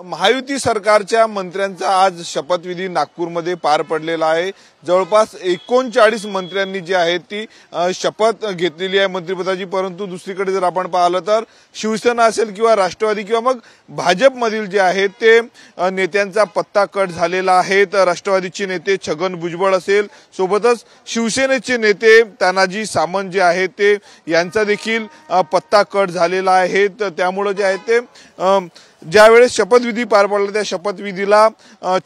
महायुती सरकारच्या मंत्र्यांचा आज शपथविधी नागपूरमध्ये पार पडलेला आहे। जवळपास 39 मंत्र्यांनी जे आहे ती शपथ घेतलेली आहे मंत्रिपदाची। परंतु दुसरीकडे जर आपण पाहिलं तर शिवसेना असेल किंवा राष्ट्रवादी किंवा मग भाजपमधील जे आहेत ते नेत्यांचा पत्ता कट झालेला आहे। तर राष्ट्रवादीचे नेते छगन भुजबळ असेल, सोबतच शिवसेनेचे नेते तानाजी सावंत जे आहेत ते यांचा देखील पत्ता कट झालेला आहे। तर त्यामुळे जे आहे ते ज्यावेळेस शपथविधी पार पडला त्या शपथविधीला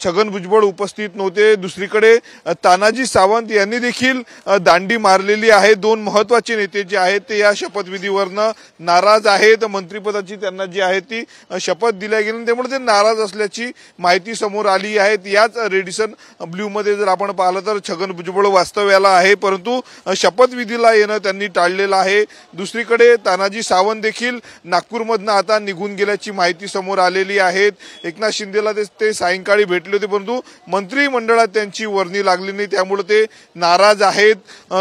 छगन भुजबळ उपस्थित नव्हते। दुसरीकडे तानाजी सावंत यांनी देखील दांडी मारलेली आहे। दोन महत्त्वाचे नेते जे आहेत ते या शपथविधीवरनं नाराज आहेत। मंत्रिपदाची त्यांना जी आहे ती शपथ दिल्या गेली, त्यामुळे ते नाराज असल्याची माहिती समोर आली आहे। याच रेडिसन ब्ल्यू मध्ये जर आपण पाहिलं तर छगन भुजबळ वास्तव्याला आहे, परंतु शपथविधीला येणं त्यांनी टाळलेलं आहे। दुसरीकडे तानाजी सावंत देखील नागपूरमधनं आता निघून गेल्याची माहिती समोर आलेली आहेत। एकनाथ शिंदेला ते सायंकाळी भेटले होते, परंतु मंत्रिमंडळात त्यांची वर्णी लागली नाही, त्यामुळे ते नाराज आहेत।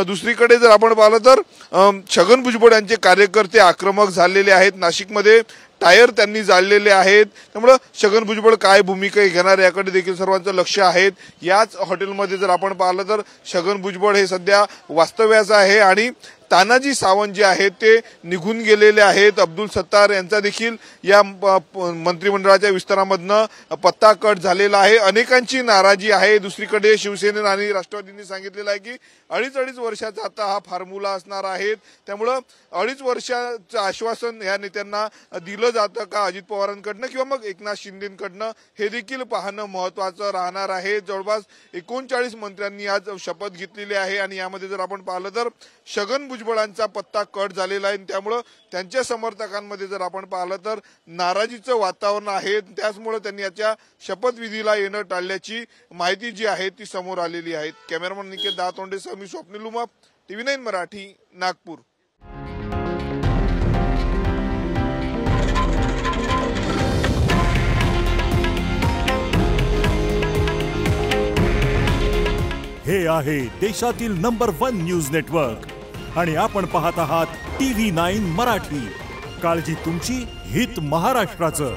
दुसरीकडे जर आपण पाहिलं तर छगन भुजबळ यांचे कार्यकर्ते आक्रमक झालेले आहेत। नाशिकमध्ये टायर त्यांनी जाळलेले आहेत, त्यामुळे छगन भुजबळ काय भूमिका घेणार याकडे देखील सर्वांचं लक्ष आहे। याच हॉटेलमध्ये जर आपण पाहिलं तर छगन भुजबळ हे सध्या वास्तव्याचं आहे आणि तानाजी सावंत जे आहेत ते निघून गेलेले आहेत। अब्दुल सत्तार यांचा देखील या मंत्रिमंडळाच्या विस्तारामधनं पत्ता कट झालेला आहे। अनेकांची नाराजी आहे। दुसरीकडे शिवसेनेने आणि राष्ट्रवादींनी सांगितलेलं आहे की अडीच वर्षाचा आता हा फॉर्म्युला असणार आहे, त्यामुळे 2.5 वर्षाचं आश्वासन या नेत्यांना दिलं जातं का अजित पवारांकडनं किंवा मग एकनाथ शिंदेकडनं हे देखील पाहणं महत्त्वाचं राहणार आहे। जवळपास 39 मंत्र्यांनी आज शपथ घेतलेली आहे आणि यामध्ये जर आपण पाहिलं तर छगन भुजबळांचा पत्ता कट झालेला आहे, त्यामुळे त्यांच्या समर्थकांमध्ये जर आपण पाहिलं तर नाराजीचं वातावरण आहे। त्याचमुळे त्यांनी याच्या शपथविधीला येणं टाळल्याची माहिती जी आहे ती समोर आलेली आहे। कॅमेरामन निकेत दातोंडेसह मी स्वप्नील उमाप, TV9 मराठी, नागपूर। हे आहे देशातील नंबर 1 न्यूज नेटवर्क आणि आपण पाहत आहात TV9 मराठी। काळजी तुमची, हित महाराष्ट्राचं।